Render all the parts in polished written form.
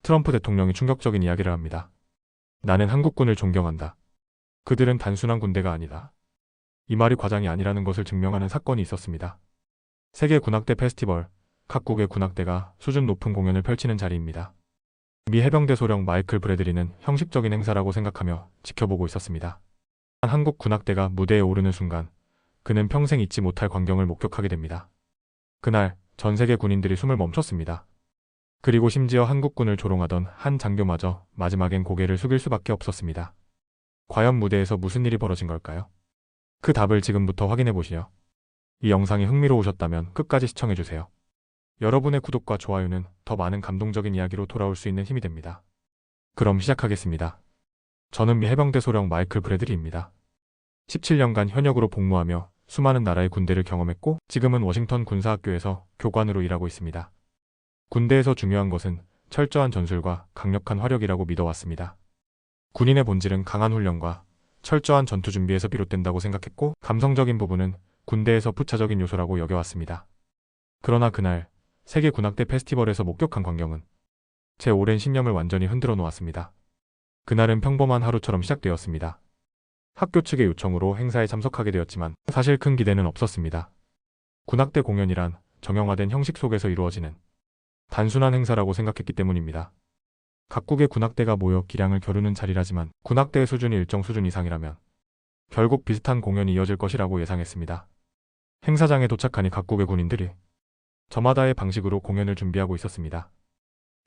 트럼프 대통령이 충격적인 이야기를 합니다. 나는 한국군을 존경한다. 그들은 단순한 군대가 아니다. 이 말이 과장이 아니라는 것을 증명하는 사건이 있었습니다. 세계 군악대 페스티벌, 각국의 군악대가 수준 높은 공연을 펼치는 자리입니다. 미 해병대 소령 마이클 브래드리는 형식적인 행사라고 생각하며 지켜보고 있었습니다. 한국 군악대가 무대에 오르는 순간 그는 평생 잊지 못할 광경을 목격하게 됩니다. 그날 전 세계 군인들이 숨을 멈췄습니다. 그리고 심지어 한국군을 조롱하던 한 장교마저 마지막엔 고개를 숙일 수밖에 없었습니다. 과연 무대에서 무슨 일이 벌어진 걸까요? 그 답을 지금부터 확인해 보시죠. 이 영상이 흥미로우셨다면 끝까지 시청해주세요. 여러분의 구독과 좋아요는 더 많은 감동적인 이야기로 돌아올 수 있는 힘이 됩니다. 그럼 시작하겠습니다. 저는 미 해병대 소령 마이클 브래드리입니다. 17년간 현역으로 복무하며 수많은 나라의 군대를 경험했고 지금은 워싱턴 군사학교에서 교관으로 일하고 있습니다. 군대에서 중요한 것은 철저한 전술과 강력한 화력이라고 믿어왔습니다. 군인의 본질은 강한 훈련과 철저한 전투 준비에서 비롯된다고 생각했고 감성적인 부분은 군대에서 부차적인 요소라고 여겨왔습니다. 그러나 그날 세계 군악대 페스티벌에서 목격한 광경은 제 오랜 신념을 완전히 흔들어 놓았습니다. 그날은 평범한 하루처럼 시작되었습니다. 학교 측의 요청으로 행사에 참석하게 되었지만 사실 큰 기대는 없었습니다. 군악대 공연이란 정형화된 형식 속에서 이루어지는 단순한 행사라고 생각했기 때문입니다. 각국의 군악대가 모여 기량을 겨루는 자리라지만 군악대의 수준이 일정 수준 이상이라면 결국 비슷한 공연이 이어질 것이라고 예상했습니다. 행사장에 도착하니 각국의 군인들이 저마다의 방식으로 공연을 준비하고 있었습니다.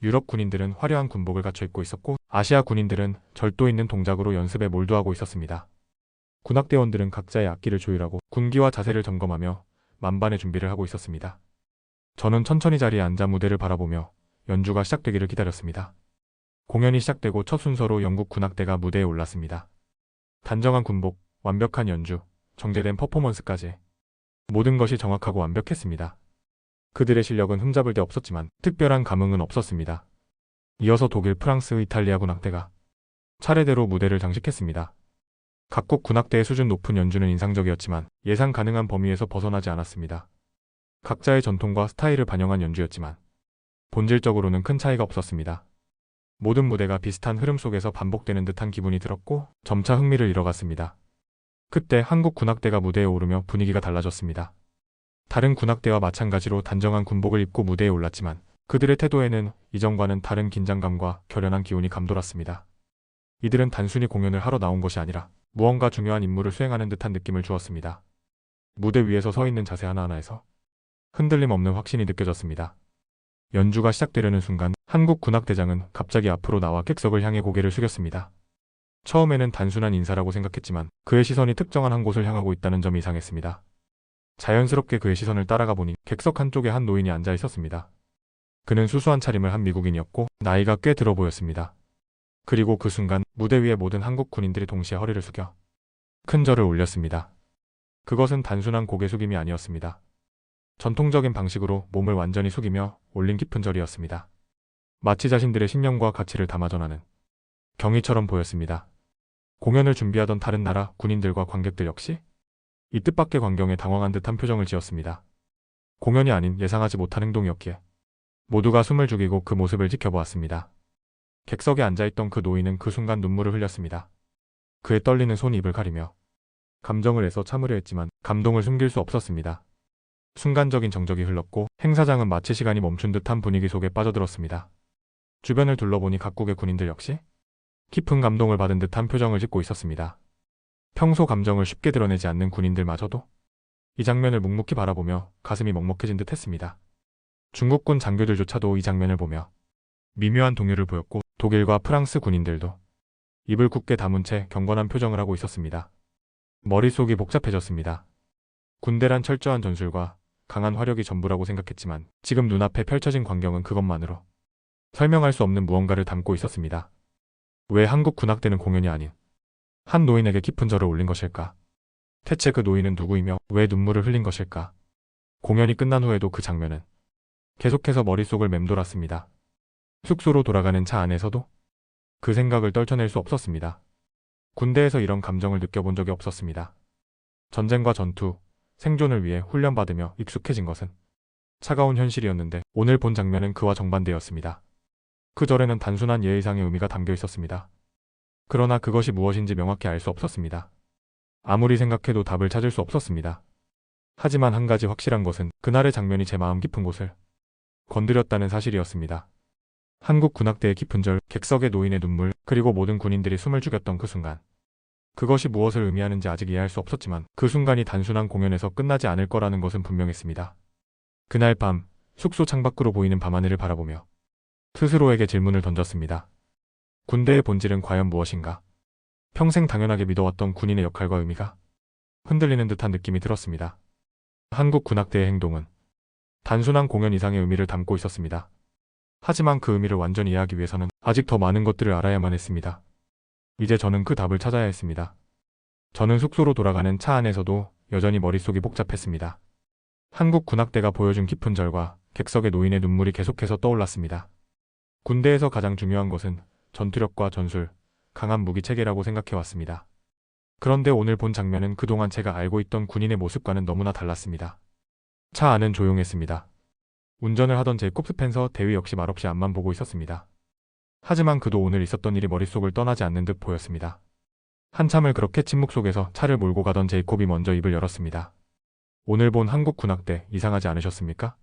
유럽 군인들은 화려한 군복을 갖춰 입고 있었고 아시아 군인들은 절도 있는 동작으로 연습에 몰두하고 있었습니다. 군악대원들은 각자의 악기를 조율하고 군기와 자세를 점검하며 만반의 준비를 하고 있었습니다. 저는 천천히 자리에 앉아 무대를 바라보며 연주가 시작되기를 기다렸습니다. 공연이 시작되고 첫 순서로 영국 군악대가 무대에 올랐습니다. 단정한 군복, 완벽한 연주, 정제된 퍼포먼스까지 모든 것이 정확하고 완벽했습니다. 그들의 실력은 흠잡을 데 없었지만 특별한 감흥은 없었습니다. 이어서 독일, 프랑스, 이탈리아 군악대가 차례대로 무대를 장식했습니다. 각국 군악대의 수준 높은 연주는 인상적이었지만 예상 가능한 범위에서 벗어나지 않았습니다. 각자의 전통과 스타일을 반영한 연주였지만 본질적으로는 큰 차이가 없었습니다. 모든 무대가 비슷한 흐름 속에서 반복되는 듯한 기분이 들었고 점차 흥미를 잃어갔습니다. 그때 한국 군악대가 무대에 오르며 분위기가 달라졌습니다. 다른 군악대와 마찬가지로 단정한 군복을 입고 무대에 올랐지만 그들의 태도에는 이전과는 다른 긴장감과 결연한 기운이 감돌았습니다. 이들은 단순히 공연을 하러 나온 것이 아니라 무언가 중요한 임무를 수행하는 듯한 느낌을 주었습니다. 무대 위에서 서 있는 자세 하나하나에서 흔들림 없는 확신이 느껴졌습니다. 연주가 시작되려는 순간 한국 군악대장은 갑자기 앞으로 나와 객석을 향해 고개를 숙였습니다. 처음에는 단순한 인사라고 생각했지만 그의 시선이 특정한 한 곳을 향하고 있다는 점이 이상했습니다. 자연스럽게 그의 시선을 따라가 보니 객석 한쪽에 한 노인이 앉아 있었습니다. 그는 수수한 차림을 한 미국인이었고 나이가 꽤 들어 보였습니다. 그리고 그 순간 무대 위의 모든 한국 군인들이 동시에 허리를 숙여 큰 절을 올렸습니다. 그것은 단순한 고개 숙임이 아니었습니다. 전통적인 방식으로 몸을 완전히 숙이며 올린 깊은 절이었습니다. 마치 자신들의 신념과 가치를 담아 전하는 경의처럼 보였습니다. 공연을 준비하던 다른 나라 군인들과 관객들 역시 이 뜻밖의 광경에 당황한 듯한 표정을 지었습니다. 공연이 아닌 예상하지 못한 행동이었기에 모두가 숨을 죽이고 그 모습을 지켜보았습니다. 객석에 앉아있던 그 노인은 그 순간 눈물을 흘렸습니다. 그의 떨리는 손이 입을 가리며 감정을 애써 참으려 했지만 감동을 숨길 수 없었습니다. 순간적인 정적이 흘렀고 행사장은 마치 시간이 멈춘 듯한 분위기 속에 빠져들었습니다. 주변을 둘러보니 각국의 군인들 역시 깊은 감동을 받은 듯한 표정을 짓고 있었습니다. 평소 감정을 쉽게 드러내지 않는 군인들마저도 이 장면을 묵묵히 바라보며 가슴이 먹먹해진 듯 했습니다. 중국군 장교들조차도 이 장면을 보며 미묘한 동요를 보였고 독일과 프랑스 군인들도 입을 굳게 다문 채 경건한 표정을 하고 있었습니다. 머릿속이 복잡해졌습니다. 군대란 철저한 전술과 강한 화력이 전부라고 생각했지만 지금 눈앞에 펼쳐진 광경은 그것만으로 설명할 수 없는 무언가를 담고 있었습니다. 왜 한국 군악대는 공연이 아닌 한 노인에게 깊은 절을 올린 것일까? 대체 그 노인은 누구이며 왜 눈물을 흘린 것일까? 공연이 끝난 후에도 그 장면은 계속해서 머릿속을 맴돌았습니다. 숙소로 돌아가는 차 안에서도 그 생각을 떨쳐낼 수 없었습니다. 군대에서 이런 감정을 느껴본 적이 없었습니다. 전쟁과 전투, 생존을 위해 훈련받으며 익숙해진 것은 차가운 현실이었는데 오늘 본 장면은 그와 정반대였습니다. 그 절에는 단순한 예의상의 의미가 담겨 있었습니다. 그러나 그것이 무엇인지 명확히 알 수 없었습니다. 아무리 생각해도 답을 찾을 수 없었습니다. 하지만 한 가지 확실한 것은 그날의 장면이 제 마음 깊은 곳을 건드렸다는 사실이었습니다. 한국 군악대의 깊은 절, 객석의 노인의 눈물, 그리고 모든 군인들이 숨을 죽였던 그 순간. 그것이 무엇을 의미하는지 아직 이해할 수 없었지만 그 순간이 단순한 공연에서 끝나지 않을 거라는 것은 분명했습니다. 그날 밤 숙소 창밖으로 보이는 밤하늘을 바라보며 스스로에게 질문을 던졌습니다. 군대의 본질은 과연 무엇인가? 평생 당연하게 믿어왔던 군인의 역할과 의미가 흔들리는 듯한 느낌이 들었습니다. 한국 군악대의 행동은 단순한 공연 이상의 의미를 담고 있었습니다. 하지만 그 의미를 완전히 이해하기 위해서는 아직 더 많은 것들을 알아야만 했습니다. 이제 저는 그 답을 찾아야 했습니다. 저는 숙소로 돌아가는 차 안에서도 여전히 머릿속이 복잡했습니다. 한국 군악대가 보여준 깊은 절과 객석의 노인의 눈물이 계속해서 떠올랐습니다. 군대에서 가장 중요한 것은 전투력과 전술, 강한 무기 체계라고 생각해왔습니다. 그런데 오늘 본 장면은 그동안 제가 알고 있던 군인의 모습과는 너무나 달랐습니다. 차 안은 조용했습니다. 운전을 하던 제이콥 스펜서 대위 역시 말없이 앞만 보고 있었습니다. 하지만 그도 오늘 있었던 일이 머릿속을 떠나지 않는 듯 보였습니다. 한참을 그렇게 침묵 속에서 차를 몰고 가던 제이콥이 먼저 입을 열었습니다. 오늘 본 한국 군악대 이상하지 않으셨습니까?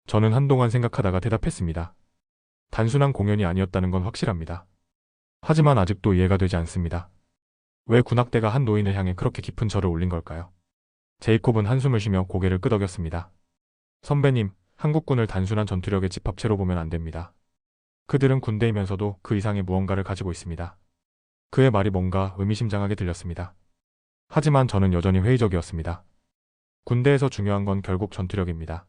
저는 한동안 생각하다가 대답했습니다. 단순한 공연이 아니었다는 건 확실합니다. 하지만 아직도 이해가 되지 않습니다. 왜 군악대가 한 노인을 향해 그렇게 깊은 절을 올린 걸까요? 제이콥은 한숨을 쉬며 고개를 끄덕였습니다. 선배님, 한국군을 단순한 전투력의 집합체로 보면 안 됩니다. 그들은 군대이면서도 그 이상의 무언가를 가지고 있습니다. 그의 말이 뭔가 의미심장하게 들렸습니다. 하지만 저는 여전히 회의적이었습니다. 군대에서 중요한 건 결국 전투력입니다.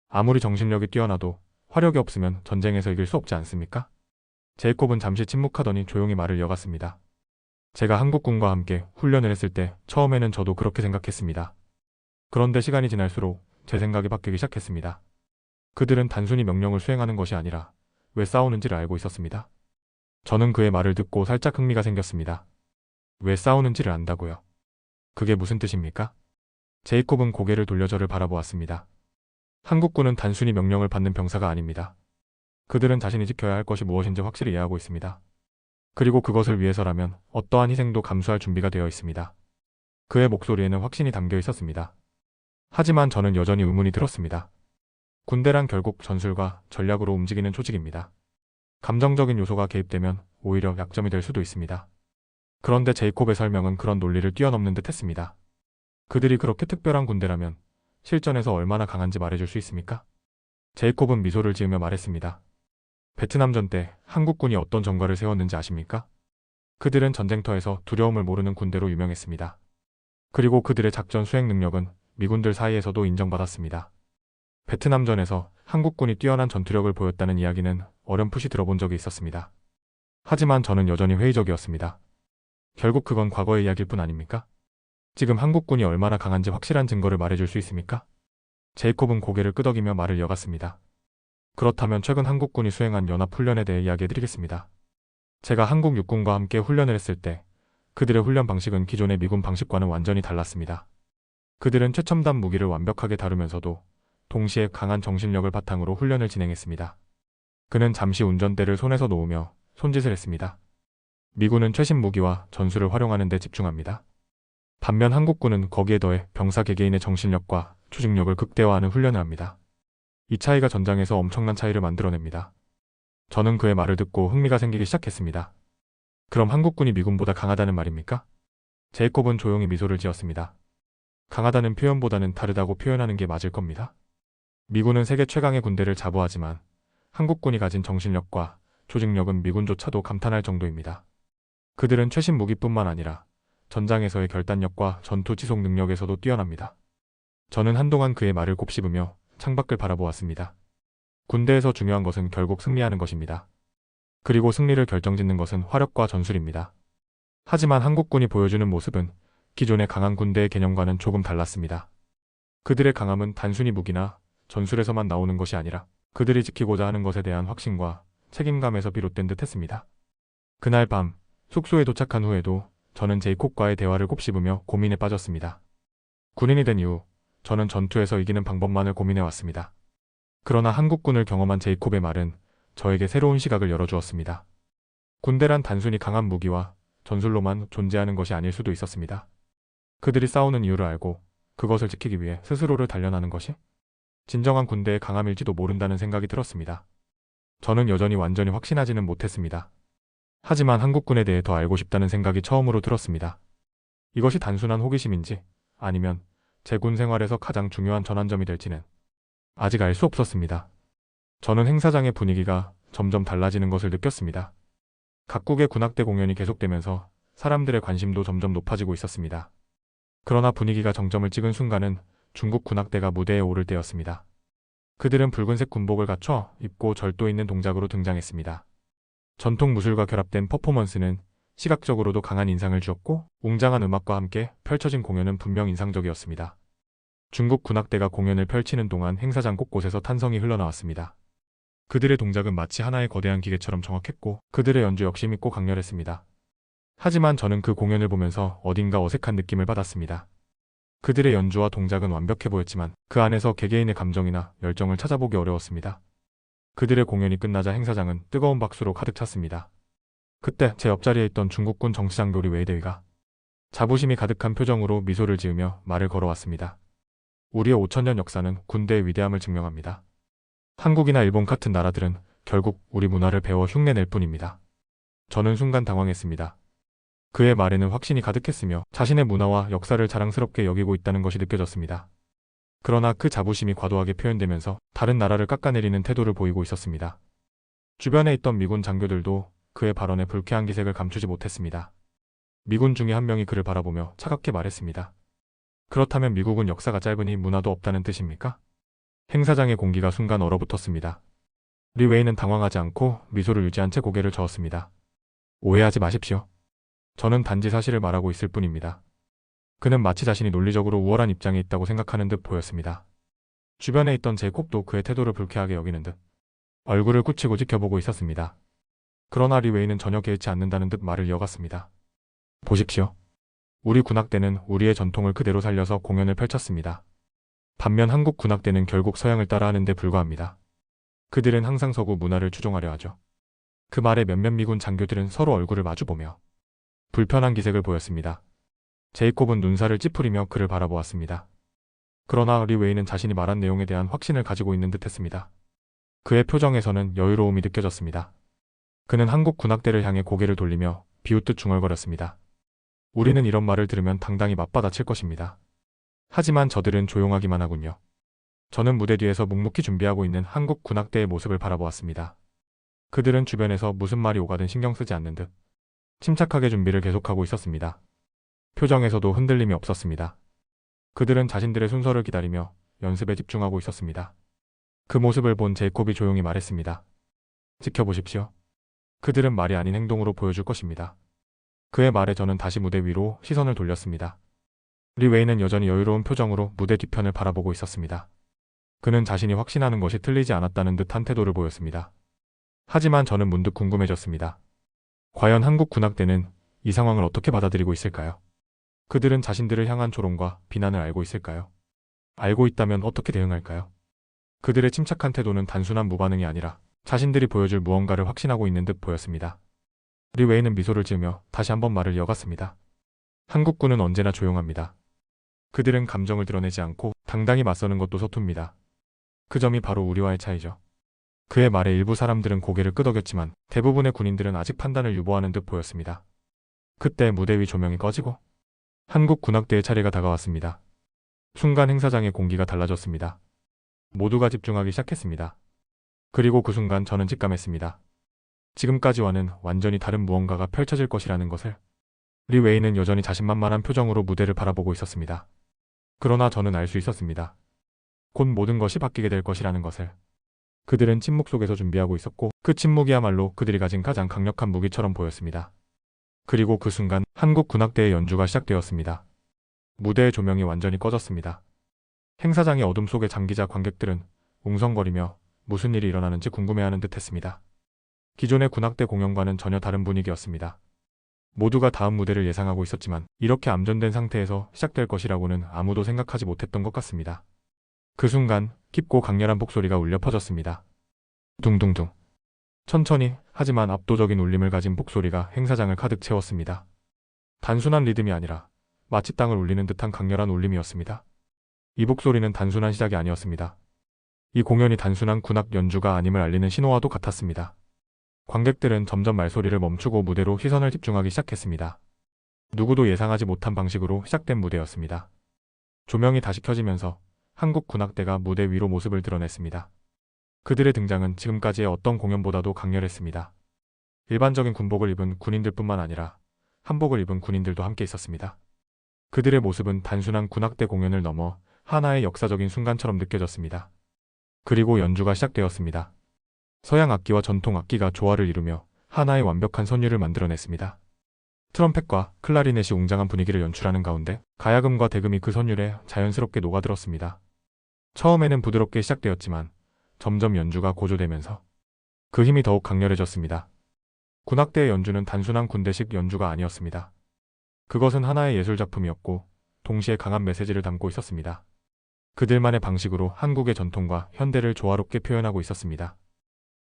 아무리 정신력이 뛰어나도 화력이 없으면 전쟁에서 이길 수 없지 않습니까? 제이콥은 잠시 침묵하더니 조용히 말을 이어갔습니다. 제가 한국군과 함께 훈련을 했을 때 처음에는 저도 그렇게 생각했습니다. 그런데 시간이 지날수록 제 생각이 바뀌기 시작했습니다. 그들은 단순히 명령을 수행하는 것이 아니라 왜 싸우는지를 알고 있었습니다. 저는 그의 말을 듣고 살짝 흥미가 생겼습니다. 왜 싸우는지를 안다고요? 그게 무슨 뜻입니까? 제이콥은 고개를 돌려 저를 바라보았습니다. 한국군은 단순히 명령을 받는 병사가 아닙니다. 그들은 자신이 지켜야 할 것이 무엇인지 확실히 이해하고 있습니다. 그리고 그것을 위해서라면 어떠한 희생도 감수할 준비가 되어 있습니다. 그의 목소리에는 확신이 담겨 있었습니다. 하지만 저는 여전히 의문이 들었습니다. 군대란 결국 전술과 전략으로 움직이는 조직입니다. 감정적인 요소가 개입되면 오히려 약점이 될 수도 있습니다. 그런데 제이콥의 설명은 그런 논리를 뛰어넘는 듯 했습니다. 그들이 그렇게 특별한 군대라면 실전에서 얼마나 강한지 말해줄 수 있습니까? 제이콥은 미소를 지으며 말했습니다. 베트남전 때 한국군이 어떤 전과를 세웠는지 아십니까? 그들은 전쟁터에서 두려움을 모르는 군대로 유명했습니다. 그리고 그들의 작전 수행 능력은 미군들 사이에서도 인정받았습니다. 베트남전에서 한국군이 뛰어난 전투력을 보였다는 이야기는 어렴풋이 들어본 적이 있었습니다. 하지만 저는 여전히 회의적이었습니다. 결국 그건 과거의 이야기일 뿐 아닙니까? 지금 한국군이 얼마나 강한지 확실한 증거를 말해줄 수 있습니까? 제이콥은 고개를 끄덕이며 말을 이어갔습니다. 그렇다면 최근 한국군이 수행한 연합훈련에 대해 이야기해드리겠습니다. 제가 한국 육군과 함께 훈련을 했을 때 그들의 훈련 방식은 기존의 미군 방식과는 완전히 달랐습니다. 그들은 최첨단 무기를 완벽하게 다루면서도 동시에 강한 정신력을 바탕으로 훈련을 진행했습니다. 그는 잠시 운전대를 손에서 놓으며 손짓을 했습니다. 미군은 최신 무기와 전술을 활용하는 데 집중합니다. 반면 한국군은 거기에 더해 병사 개개인의 정신력과 조직력을 극대화하는 훈련을 합니다. 이 차이가 전장에서 엄청난 차이를 만들어냅니다. 저는 그의 말을 듣고 흥미가 생기기 시작했습니다. 그럼 한국군이 미군보다 강하다는 말입니까? 제이콥은 조용히 미소를 지었습니다. 강하다는 표현보다는 다르다고 표현하는 게 맞을 겁니다. 미군은 세계 최강의 군대를 자부하지만 한국군이 가진 정신력과 조직력은 미군조차도 감탄할 정도입니다. 그들은 최신 무기뿐만 아니라 전장에서의 결단력과 전투 지속 능력에서도 뛰어납니다. 저는 한동안 그의 말을 곱씹으며 창밖을 바라보았습니다. 군대에서 중요한 것은 결국 승리하는 것입니다. 그리고 승리를 결정짓는 것은 화력과 전술입니다. 하지만 한국군이 보여주는 모습은 기존의 강한 군대의 개념과는 조금 달랐습니다. 그들의 강함은 단순히 무기나 전술에서만 나오는 것이 아니라 그들이 지키고자 하는 것에 대한 확신과 책임감에서 비롯된 듯 했습니다. 그날 밤 숙소에 도착한 후에도 저는 제이콥과의 대화를 곱씹으며 고민에 빠졌습니다. 군인이 된 이후 저는 전투에서 이기는 방법만을 고민해왔습니다. 그러나 한국군을 경험한 제이콥의 말은 저에게 새로운 시각을 열어주었습니다. 군대란 단순히 강한 무기와 전술로만 존재하는 것이 아닐 수도 있었습니다. 그들이 싸우는 이유를 알고 그것을 지키기 위해 스스로를 단련하는 것이 진정한 군대의 강함일지도 모른다는 생각이 들었습니다. 저는 여전히 완전히 확신하지는 못했습니다. 하지만 한국군에 대해 더 알고 싶다는 생각이 처음으로 들었습니다. 이것이 단순한 호기심인지 아니면 제 군 생활에서 가장 중요한 전환점이 될지는 아직 알 수 없었습니다. 저는 행사장의 분위기가 점점 달라지는 것을 느꼈습니다. 각국의 군악대 공연이 계속되면서 사람들의 관심도 점점 높아지고 있었습니다. 그러나 분위기가 정점을 찍은 순간은 중국 군악대가 무대에 오를 때였습니다. 그들은 붉은색 군복을 갖춰 입고 절도 있는 동작으로 등장했습니다. 전통 무술과 결합된 퍼포먼스는 시각적으로도 강한 인상을 주었고 웅장한 음악과 함께 펼쳐진 공연은 분명 인상적이었습니다. 중국 군악대가 공연을 펼치는 동안 행사장 곳곳에서 탄성이 흘러나왔습니다. 그들의 동작은 마치 하나의 거대한 기계처럼 정확했고 그들의 연주 역시 밉고 강렬했습니다. 하지만 저는 그 공연을 보면서 어딘가 어색한 느낌을 받았습니다. 그들의 연주와 동작은 완벽해 보였지만 그 안에서 개개인의 감정이나 열정을 찾아보기 어려웠습니다. 그들의 공연이 끝나자 행사장은 뜨거운 박수로 가득 찼습니다. 그때 제 옆자리에 있던 중국군 정치장교 리 웨이대위가 자부심이 가득한 표정으로 미소를 지으며 말을 걸어왔습니다. 우리의 5천년 역사는 군대의 위대함을 증명합니다. 한국이나 일본 같은 나라들은 결국 우리 문화를 배워 흉내낼 뿐입니다. 저는 순간 당황했습니다. 그의 말에는 확신이 가득했으며 자신의 문화와 역사를 자랑스럽게 여기고 있다는 것이 느껴졌습니다. 그러나 그 자부심이 과도하게 표현되면서 다른 나라를 깎아내리는 태도를 보이고 있었습니다. 주변에 있던 미군 장교들도 그의 발언에 불쾌한 기색을 감추지 못했습니다. 미군 중에 한 명이 그를 바라보며 차갑게 말했습니다. 그렇다면 미국은 역사가 짧으니 문화도 없다는 뜻입니까? 행사장의 공기가 순간 얼어붙었습니다. 리 웨이는 당황하지 않고 미소를 유지한 채 고개를 저었습니다. 오해하지 마십시오. 저는 단지 사실을 말하고 있을 뿐입니다. 그는 마치 자신이 논리적으로 우월한 입장에 있다고 생각하는 듯 보였습니다. 주변에 있던 제이콥도 그의 태도를 불쾌하게 여기는 듯 얼굴을 굳히고 지켜보고 있었습니다. 그러나 리 웨이는 전혀 개의치 않는다는 듯 말을 이어갔습니다. 보십시오. 우리 군악대는 우리의 전통을 그대로 살려서 공연을 펼쳤습니다. 반면 한국 군악대는 결국 서양을 따라하는 데 불과합니다. 그들은 항상 서구 문화를 추종하려 하죠. 그 말에 몇몇 미군 장교들은 서로 얼굴을 마주보며 불편한 기색을 보였습니다. 제이콥은 눈살을 찌푸리며 그를 바라보았습니다. 그러나 리 웨이는 자신이 말한 내용에 대한 확신을 가지고 있는 듯했습니다. 그의 표정에서는 여유로움이 느껴졌습니다. 그는 한국 군악대를 향해 고개를 돌리며 비웃듯 중얼거렸습니다. 우리는 이런 말을 들으면 당당히 맞받아칠 것입니다. 하지만 저들은 조용하기만 하군요. 저는 무대 뒤에서 묵묵히 준비하고 있는 한국 군악대의 모습을 바라보았습니다. 그들은 주변에서 무슨 말이 오가든 신경 쓰지 않는 듯 침착하게 준비를 계속하고 있었습니다. 표정에서도 흔들림이 없었습니다. 그들은 자신들의 순서를 기다리며 연습에 집중하고 있었습니다. 그 모습을 본 제이콥이 조용히 말했습니다. 지켜보십시오. 그들은 말이 아닌 행동으로 보여줄 것입니다. 그의 말에 저는 다시 무대 위로 시선을 돌렸습니다. 리 웨이는 여전히 여유로운 표정으로 무대 뒤편을 바라보고 있었습니다. 그는 자신이 확신하는 것이 틀리지 않았다는 듯한 태도를 보였습니다. 하지만 저는 문득 궁금해졌습니다. 과연 한국 군악대는 이 상황을 어떻게 받아들이고 있을까요? 그들은 자신들을 향한 조롱과 비난을 알고 있을까요? 알고 있다면 어떻게 대응할까요? 그들의 침착한 태도는 단순한 무반응이 아니라 자신들이 보여줄 무언가를 확신하고 있는 듯 보였습니다. 리 웨이는 미소를 지으며 다시 한번 말을 이어갔습니다. 한국군은 언제나 조용합니다. 그들은 감정을 드러내지 않고 당당히 맞서는 것도 서툽니다. 그 점이 바로 우리와의 차이죠. 그의 말에 일부 사람들은 고개를 끄덕였지만 대부분의 군인들은 아직 판단을 유보하는 듯 보였습니다. 그때 무대 위 조명이 꺼지고 한국 군악대의 차례가 다가왔습니다. 순간 행사장의 공기가 달라졌습니다. 모두가 집중하기 시작했습니다. 그리고 그 순간 저는 직감했습니다. 지금까지와는 완전히 다른 무언가가 펼쳐질 것이라는 것을. 리 웨이는 여전히 자신만만한 표정으로 무대를 바라보고 있었습니다. 그러나 저는 알 수 있었습니다. 곧 모든 것이 바뀌게 될 것이라는 것을. 그들은 침묵 속에서 준비하고 있었고 그 침묵이야말로 그들이 가진 가장 강력한 무기처럼 보였습니다. 그리고 그 순간 한국 군악대의 연주가 시작되었습니다. 무대의 조명이 완전히 꺼졌습니다. 행사장의 어둠 속에 잠기자 관객들은 웅성거리며 무슨 일이 일어나는지 궁금해하는 듯했습니다. 기존의 군악대 공연과는 전혀 다른 분위기였습니다. 모두가 다음 무대를 예상하고 있었지만 이렇게 암전된 상태에서 시작될 것이라고는 아무도 생각하지 못했던 것 같습니다. 그 순간 깊고 강렬한 목소리가 울려 퍼졌습니다. 둥둥둥. 천천히 하지만 압도적인 울림을 가진 목소리가 행사장을 가득 채웠습니다. 단순한 리듬이 아니라 마치 땅을 울리는 듯한 강렬한 울림이었습니다. 이 목소리는 단순한 시작이 아니었습니다. 이 공연이 단순한 군악 연주가 아님을 알리는 신호와도 같았습니다. 관객들은 점점 말소리를 멈추고 무대로 시선을 집중하기 시작했습니다. 누구도 예상하지 못한 방식으로 시작된 무대였습니다. 조명이 다시 켜지면서 한국 군악대가 무대 위로 모습을 드러냈습니다. 그들의 등장은 지금까지의 어떤 공연보다도 강렬했습니다. 일반적인 군복을 입은 군인들뿐만 아니라 한복을 입은 군인들도 함께 있었습니다. 그들의 모습은 단순한 군악대 공연을 넘어 하나의 역사적인 순간처럼 느껴졌습니다. 그리고 연주가 시작되었습니다. 서양 악기와 전통 악기가 조화를 이루며 하나의 완벽한 선율을 만들어냈습니다. 트럼펫과 클라리넷이 웅장한 분위기를 연출하는 가운데 가야금과 대금이 그 선율에 자연스럽게 녹아들었습니다. 처음에는 부드럽게 시작되었지만 점점 연주가 고조되면서 그 힘이 더욱 강렬해졌습니다. 군악대의 연주는 단순한 군대식 연주가 아니었습니다. 그것은 하나의 예술작품이었고 동시에 강한 메시지를 담고 있었습니다. 그들만의 방식으로 한국의 전통과 현대를 조화롭게 표현하고 있었습니다.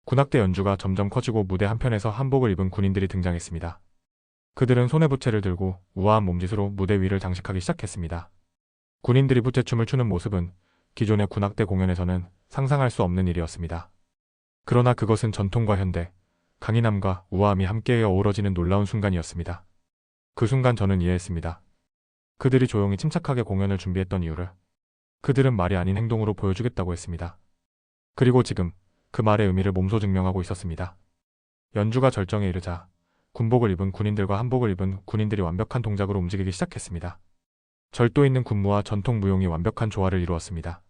군악대 연주가 점점 커지고 무대 한편에서 한복을 입은 군인들이 등장했습니다. 그들은 손에 부채를 들고 우아한 몸짓으로 무대 위를 장식하기 시작했습니다. 군인들이 부채춤을 추는 모습은 기존의 군악대 공연에서는 상상할 수 없는 일이었습니다. 그러나 그것은 전통과 현대, 강인함과 우아함이 함께 어우러지는 놀라운 순간이었습니다. 그 순간 저는 이해했습니다. 그들이 조용히 침착하게 공연을 준비했던 이유를 그들은 말이 아닌 행동으로 보여주겠다고 했습니다. 그리고 지금 그 말의 의미를 몸소 증명하고 있었습니다. 연주가 절정에 이르자 군복을 입은 군인들과 한복을 입은 군인들이 완벽한 동작으로 움직이기 시작했습니다. 절도 있는 군무와 전통 무용이 완벽한 조화를 이루었습니다.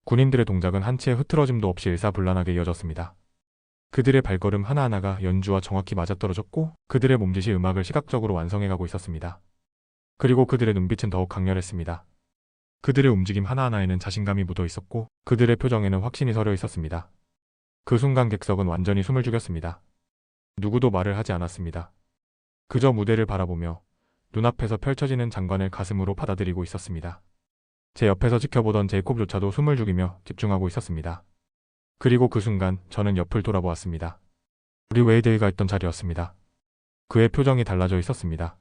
군인들의 동작은 한치의 흐트러짐도 없이 일사불란하게 이어졌습니다. 그들의 발걸음 하나하나가 연주와 정확히 맞아떨어졌고 그들의 몸짓이 음악을 시각적으로 완성해가고 있었습니다. 그리고 그들의 눈빛은 더욱 강렬했습니다. 그들의 움직임 하나하나에는 자신감이 묻어 있었고 그들의 표정에는 확신이 서려 있었습니다. 그 순간 객석은 완전히 숨을 죽였습니다. 누구도 말을 하지 않았습니다. 그저 무대를 바라보며 눈앞에서 펼쳐지는 장관을 가슴으로 받아들이고 있었습니다. 제 옆에서 지켜보던 제이콥조차도 숨을 죽이며 집중하고 있었습니다. 그리고 그 순간 저는 옆을 돌아보았습니다. 우리 웨이데이가 있던 자리였습니다. 그의 표정이 달라져 있었습니다.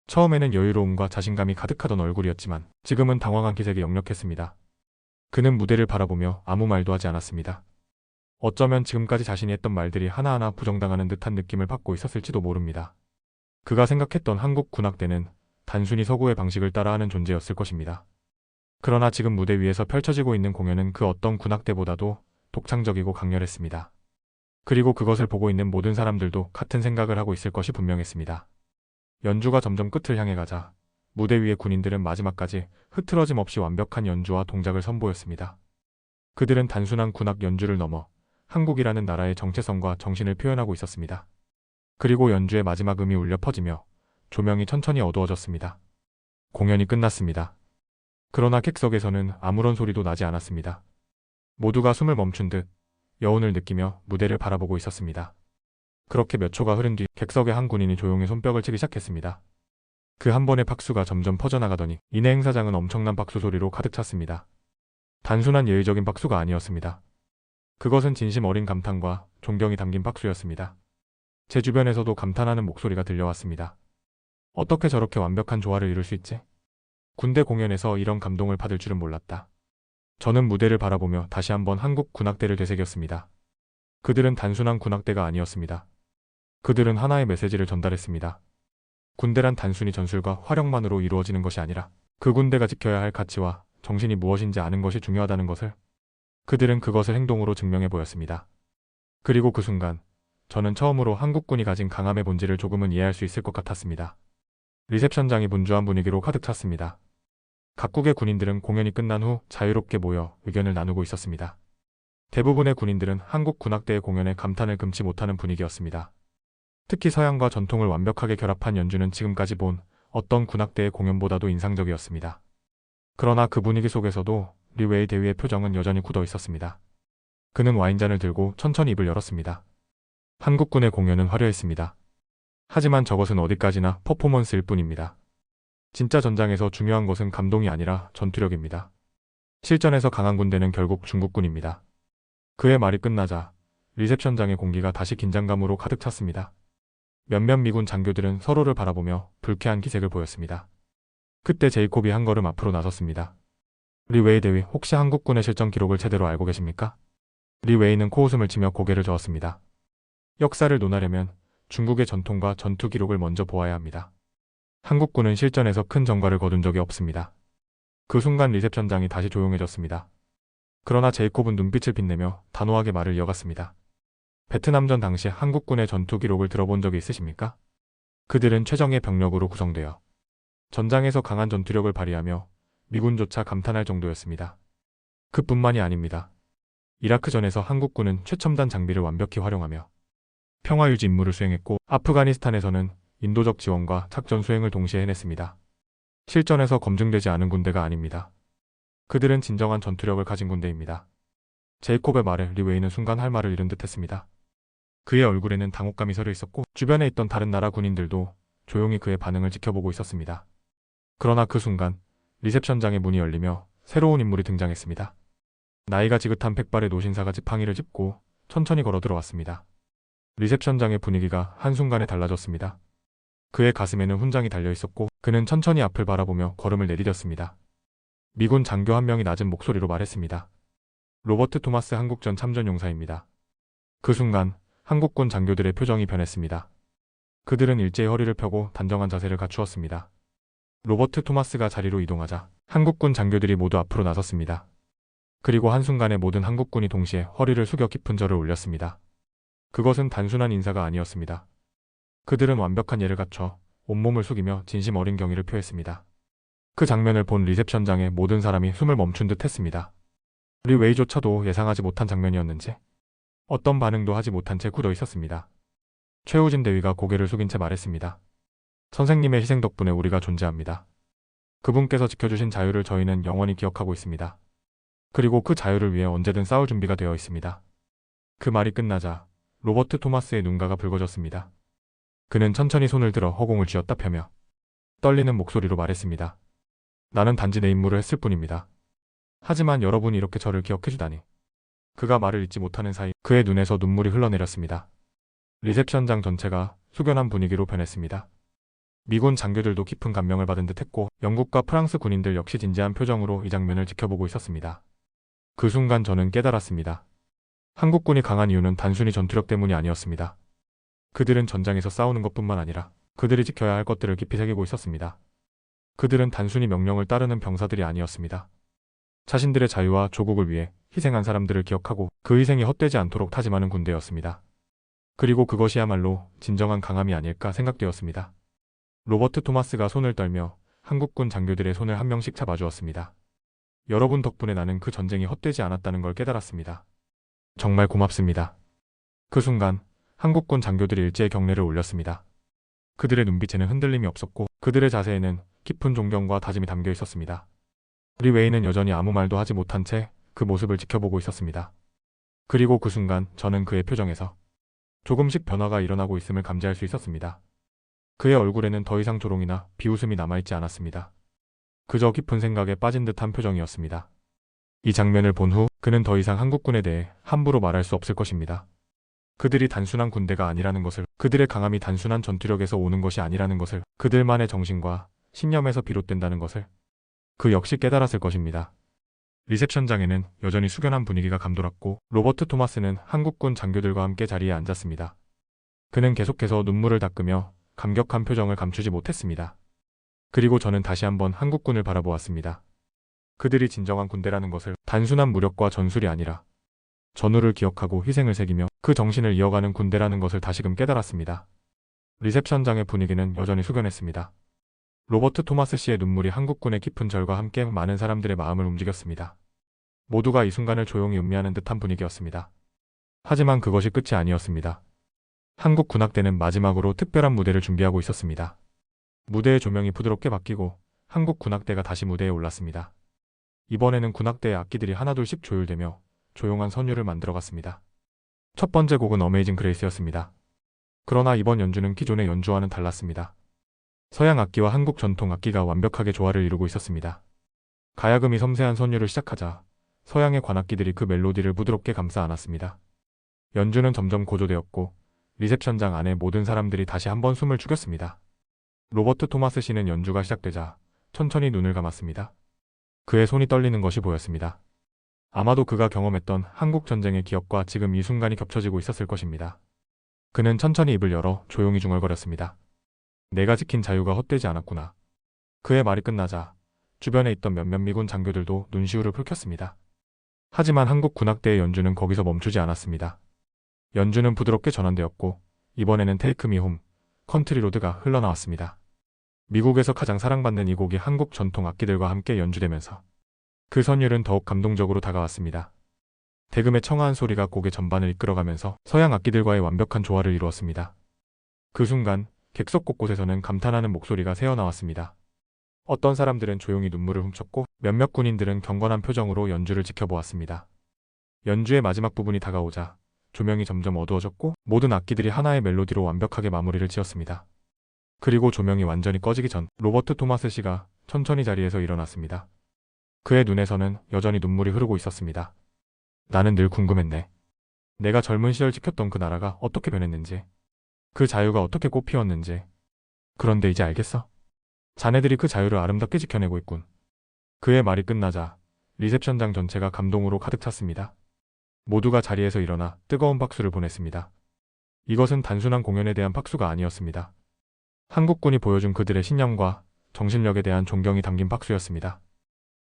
처음에는 여유로움과 자신감이 가득하던 얼굴이었지만 지금은 당황한 기색이 역력했습니다. 그는 무대를 바라보며 아무 말도 하지 않았습니다. 어쩌면 지금까지 자신이 했던 말들이 하나하나 부정당하는 듯한 느낌을 받고 있었을지도 모릅니다. 그가 생각했던 한국 군악대는 단순히 서구의 방식을 따라하는 존재였을 것입니다. 그러나 지금 무대 위에서 펼쳐지고 있는 공연은 그 어떤 군악대보다도 독창적이고 강렬했습니다. 그리고 그것을 보고 있는 모든 사람들도 같은 생각을 하고 있을 것이 분명했습니다. 연주가 점점 끝을 향해 가자 무대 위의 군인들은 마지막까지 흐트러짐 없이 완벽한 연주와 동작을 선보였습니다. 그들은 단순한 군악 연주를 넘어 한국이라는 나라의 정체성과 정신을 표현하고 있었습니다. 그리고 연주의 마지막 음이 울려 퍼지며 조명이 천천히 어두워졌습니다. 공연이 끝났습니다. 그러나 객석에서는 아무런 소리도 나지 않았습니다. 모두가 숨을 멈춘 듯 여운을 느끼며 무대를 바라보고 있었습니다. 그렇게 몇 초가 흐른 뒤 객석의 한 군인이 조용히 손뼉을 치기 시작했습니다. 그 한 번의 박수가 점점 퍼져나가더니 이내 행사장은 엄청난 박수 소리로 가득 찼습니다. 단순한 예의적인 박수가 아니었습니다. 그것은 진심 어린 감탄과 존경이 담긴 박수였습니다. 제 주변에서도 감탄하는 목소리가 들려왔습니다. 어떻게 저렇게 완벽한 조화를 이룰 수 있지? 군대 공연에서 이런 감동을 받을 줄은 몰랐다. 저는 무대를 바라보며 다시 한번 한국 군악대를 되새겼습니다. 그들은 단순한 군악대가 아니었습니다. 그들은 하나의 메시지를 전달했습니다. 군대란 단순히 전술과 화력만으로 이루어지는 것이 아니라 그 군대가 지켜야 할 가치와 정신이 무엇인지 아는 것이 중요하다는 것을 그들은 그것을 행동으로 증명해 보였습니다. 그리고 그 순간 저는 처음으로 한국군이 가진 강함의 본질을 조금은 이해할 수 있을 것 같았습니다. 리셉션장이 분주한 분위기로 가득 찼습니다. 각국의 군인들은 공연이 끝난 후 자유롭게 모여 의견을 나누고 있었습니다. 대부분의 군인들은 한국 군악대의 공연에 감탄을 금치 못하는 분위기였습니다. 특히 서양과 전통을 완벽하게 결합한 연주는 지금까지 본 어떤 군악대의 공연보다도 인상적이었습니다. 그러나 그 분위기 속에서도 리웨이 대위의 표정은 여전히 굳어 있었습니다. 그는 와인잔을 들고 천천히 입을 열었습니다. 한국군의 공연은 화려했습니다. 하지만 저것은 어디까지나 퍼포먼스일 뿐입니다. 진짜 전장에서 중요한 것은 감동이 아니라 전투력입니다. 실전에서 강한 군대는 결국 중국군입니다. 그의 말이 끝나자 리셉션장의 공기가 다시 긴장감으로 가득 찼습니다. 몇몇 미군 장교들은 서로를 바라보며 불쾌한 기색을 보였습니다. 그때 제이콥이 한 걸음 앞으로 나섰습니다. 리 웨이 대위, 혹시 한국군의 실전 기록을 제대로 알고 계십니까? 리 웨이는 코웃음을 치며 고개를 저었습니다. 역사를 논하려면 중국의 전통과 전투 기록을 먼저 보아야 합니다. 한국군은 실전에서 큰 전과를 거둔 적이 없습니다. 그 순간 리셉션장이 다시 조용해졌습니다. 그러나 제이콥은 눈빛을 빛내며 단호하게 말을 이어갔습니다. 베트남전 당시 한국군의 전투 기록을 들어본 적이 있으십니까? 그들은 최정예 병력으로 구성되어 전장에서 강한 전투력을 발휘하며 미군조차 감탄할 정도였습니다. 그뿐만이 아닙니다. 이라크전에서 한국군은 최첨단 장비를 완벽히 활용하며 평화유지 임무를 수행했고, 아프가니스탄에서는 인도적 지원과 작전 수행을 동시에 해냈습니다. 실전에서 검증되지 않은 군대가 아닙니다. 그들은 진정한 전투력을 가진 군대입니다. 제이콥의 말에 리 웨이는 순간 할 말을 잃은 듯했습니다. 그의 얼굴에는 당혹감이 서려 있었고, 주변에 있던 다른 나라 군인들도 조용히 그의 반응을 지켜보고 있었습니다. 그러나 그 순간 리셉션장의 문이 열리며 새로운 인물이 등장했습니다. 나이가 지긋한 백발의 노신사가 지팡이를 짚고 천천히 걸어 들어왔습니다. 리셉션장의 분위기가 한순간에 달라졌습니다. 그의 가슴에는 훈장이 달려있었고, 그는 천천히 앞을 바라보며 걸음을 내디뎠습니다. 미군 장교 한 명이 낮은 목소리로 말했습니다. 로버트 토마스 한국전 참전용사입니다. 그 순간 한국군 장교들의 표정이 변했습니다. 그들은 일제히 허리를 펴고 단정한 자세를 갖추었습니다. 로버트 토마스가 자리로 이동하자 한국군 장교들이 모두 앞으로 나섰습니다. 그리고 한순간에 모든 한국군이 동시에 허리를 숙여 깊은 절을 올렸습니다. 그것은 단순한 인사가 아니었습니다. 그들은 완벽한 예를 갖춰 온몸을 숙이며 진심 어린 경의를 표했습니다. 그 장면을 본 리셉션장의 모든 사람이 숨을 멈춘 듯 했습니다. 리 웨이조차도 예상하지 못한 장면이었는지 어떤 반응도 하지 못한 채 굳어 있었습니다. 최우진 대위가 고개를 숙인 채 말했습니다. 선생님의 희생 덕분에 우리가 존재합니다. 그분께서 지켜주신 자유를 저희는 영원히 기억하고 있습니다. 그리고 그 자유를 위해 언제든 싸울 준비가 되어 있습니다. 그 말이 끝나자 로버트 토마스의 눈가가 붉어졌습니다. 그는 천천히 손을 들어 허공을 쥐었다 펴며 떨리는 목소리로 말했습니다. 나는 단지 내 임무를 했을 뿐입니다. 하지만 여러분이 이렇게 저를 기억해주다니. 그가 말을 잇지 못하는 사이 그의 눈에서 눈물이 흘러내렸습니다. 리셉션장 전체가 숙연한 분위기로 변했습니다. 미군 장교들도 깊은 감명을 받은 듯했고, 영국과 프랑스 군인들 역시 진지한 표정으로 이 장면을 지켜보고 있었습니다. 그 순간 저는 깨달았습니다. 한국군이 강한 이유는 단순히 전투력 때문이 아니었습니다. 그들은 전장에서 싸우는 것뿐만 아니라 그들이 지켜야 할 것들을 깊이 새기고 있었습니다. 그들은 단순히 명령을 따르는 병사들이 아니었습니다. 자신들의 자유와 조국을 위해 희생한 사람들을 기억하고 그 희생이 헛되지 않도록 다짐하는 군대였습니다. 그리고 그것이야말로 진정한 강함이 아닐까 생각되었습니다. 로버트 토마스가 손을 떨며 한국군 장교들의 손을 한 명씩 잡아주었습니다. 여러분 덕분에 나는 그 전쟁이 헛되지 않았다는 걸 깨달았습니다. 정말 고맙습니다. 그 순간 한국군 장교들이 일제히 경례를 올렸습니다. 그들의 눈빛에는 흔들림이 없었고 그들의 자세에는 깊은 존경과 다짐이 담겨 있었습니다. 리 웨이는 여전히 아무 말도 하지 못한 채 그 모습을 지켜보고 있었습니다. 그리고 그 순간 저는 그의 표정에서 조금씩 변화가 일어나고 있음을 감지할 수 있었습니다. 그의 얼굴에는 더 이상 조롱이나 비웃음이 남아있지 않았습니다. 그저 깊은 생각에 빠진 듯한 표정이었습니다. 이 장면을 본 후 그는 더 이상 한국군에 대해 함부로 말할 수 없을 것입니다. 그들이 단순한 군대가 아니라는 것을, 그들의 강함이 단순한 전투력에서 오는 것이 아니라는 것을, 그들만의 정신과 신념에서 비롯된다는 것을 그 역시 깨달았을 것입니다. 리셉션장에는 여전히 숙연한 분위기가 감돌았고 로버트 토마스는 한국군 장교들과 함께 자리에 앉았습니다. 그는 계속해서 눈물을 닦으며 감격한 표정을 감추지 못했습니다. 그리고 저는 다시 한번 한국군을 바라보았습니다. 그들이 진정한 군대라는 것을 단순한 무력과 전술이 아니라 전우를 기억하고 희생을 새기며 그 정신을 이어가는 군대라는 것을 다시금 깨달았습니다. 리셉션장의 분위기는 여전히 숙연했습니다. 로버트 토마스 씨의 눈물이 한국군의 깊은 절과 함께 많은 사람들의 마음을 움직였습니다. 모두가 이 순간을 조용히 음미하는 듯한 분위기였습니다. 하지만 그것이 끝이 아니었습니다. 한국 군악대는 마지막으로 특별한 무대를 준비하고 있었습니다. 무대의 조명이 부드럽게 바뀌고 한국 군악대가 다시 무대에 올랐습니다. 이번에는 군악대의 악기들이 하나둘씩 조율되며 조용한 선율을 만들어갔습니다. 첫 번째 곡은 어메이징 그레이스였습니다. 그러나 이번 연주는 기존의 연주와는 달랐습니다. 서양 악기와 한국 전통 악기가 완벽하게 조화를 이루고 있었습니다. 가야금이 섬세한 선율을 시작하자 서양의 관악기들이 그 멜로디를 부드럽게 감싸 안았습니다. 연주는 점점 고조되었고 리셉션장 안에 모든 사람들이 다시 한번 숨을 죽였습니다. 로버트 토마스 씨는 연주가 시작되자 천천히 눈을 감았습니다. 그의 손이 떨리는 것이 보였습니다. 아마도 그가 경험했던 한국 전쟁의 기억과 지금 이 순간이 겹쳐지고 있었을 것입니다. 그는 천천히 입을 열어 조용히 중얼거렸습니다. 내가 지킨 자유가 헛되지 않았구나. 그의 말이 끝나자 주변에 있던 몇몇 미군 장교들도 눈시울을 붉혔습니다. 하지만 한국 군악대의 연주는 거기서 멈추지 않았습니다. 연주는 부드럽게 전환되었고 이번에는 테이크 미 홈, 컨트리 로드가 흘러나왔습니다. 미국에서 가장 사랑받는 이 곡이 한국 전통 악기들과 함께 연주되면서 그 선율은 더욱 감동적으로 다가왔습니다. 대금의 청아한 소리가 곡의 전반을 이끌어가면서 서양 악기들과의 완벽한 조화를 이루었습니다. 그 순간 객석 곳곳에서는 감탄하는 목소리가 새어나왔습니다. 어떤 사람들은 조용히 눈물을 훔쳤고 몇몇 군인들은 경건한 표정으로 연주를 지켜보았습니다. 연주의 마지막 부분이 다가오자 조명이 점점 어두워졌고 모든 악기들이 하나의 멜로디로 완벽하게 마무리를 지었습니다. 그리고 조명이 완전히 꺼지기 전 로버트 토마스 씨가 천천히 자리에서 일어났습니다. 그의 눈에서는 여전히 눈물이 흐르고 있었습니다. 나는 늘 궁금했네. 내가 젊은 시절 지켰던 그 나라가 어떻게 변했는지, 그 자유가 어떻게 꽃피웠는지. 그런데 이제 알겠어. 자네들이 그 자유를 아름답게 지켜내고 있군. 그의 말이 끝나자 리셉션장 전체가 감동으로 가득 찼습니다. 모두가 자리에서 일어나 뜨거운 박수를 보냈습니다. 이것은 단순한 공연에 대한 박수가 아니었습니다. 한국군이 보여준 그들의 신념과 정신력에 대한 존경이 담긴 박수였습니다.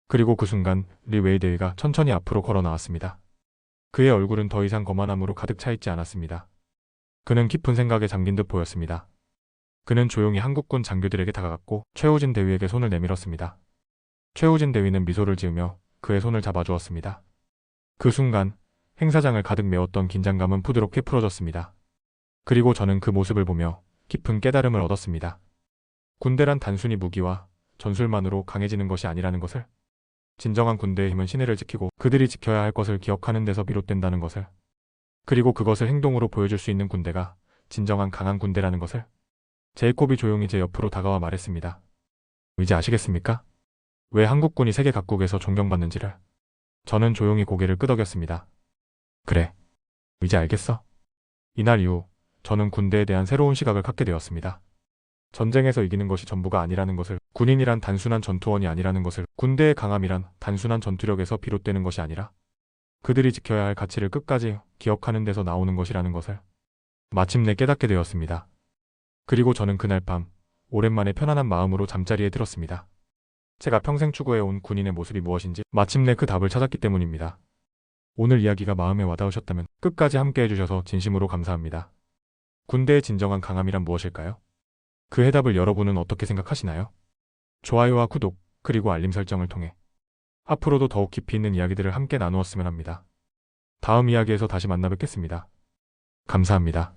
그리고 그 순간 리 웨이데이가 천천히 앞으로 걸어 나왔습니다. 그의 얼굴은 더 이상 거만함으로 가득 차 있지 않았습니다. 그는 깊은 생각에 잠긴 듯 보였습니다. 그는 조용히 한국군 장교들에게 다가갔고 최우진 대위에게 손을 내밀었습니다. 최우진 대위는 미소를 지으며 그의 손을 잡아주었습니다. 그 순간 행사장을 가득 메웠던 긴장감은 부드럽게 풀어졌습니다. 그리고 저는 그 모습을 보며 깊은 깨달음을 얻었습니다. 군대란 단순히 무기와 전술만으로 강해지는 것이 아니라는 것을, 진정한 군대의 힘은 신의를 지키고 그들이 지켜야 할 것을 기억하는 데서 비롯된다는 것을, 그리고 그것을 행동으로 보여줄 수 있는 군대가 진정한 강한 군대라는 것을. 제이콥이 조용히 제 옆으로 다가와 말했습니다. 이제 아시겠습니까? 왜 한국군이 세계 각국에서 존경받는지를. 저는 조용히 고개를 끄덕였습니다. 그래. 이제 알겠어. 이날 이후 저는 군대에 대한 새로운 시각을 갖게 되었습니다. 전쟁에서 이기는 것이 전부가 아니라는 것을, 군인이란 단순한 전투원이 아니라는 것을, 군대의 강함이란 단순한 전투력에서 비롯되는 것이 아니라 그들이 지켜야 할 가치를 끝까지 기억하는 데서 나오는 것이라는 것을 마침내 깨닫게 되었습니다. 그리고 저는 그날 밤 오랜만에 편안한 마음으로 잠자리에 들었습니다. 제가 평생 추구해온 군인의 모습이 무엇인지 마침내 그 답을 찾았기 때문입니다. 오늘 이야기가 마음에 와닿으셨다면 끝까지 함께 해주셔서 진심으로 감사합니다. 군대의 진정한 강함이란 무엇일까요? 그 해답을 여러분은 어떻게 생각하시나요? 좋아요와 구독, 그리고 알림 설정을 통해 앞으로도 더욱 깊이 있는 이야기들을 함께 나누었으면 합니다. 다음 이야기에서 다시 만나 뵙겠습니다. 감사합니다.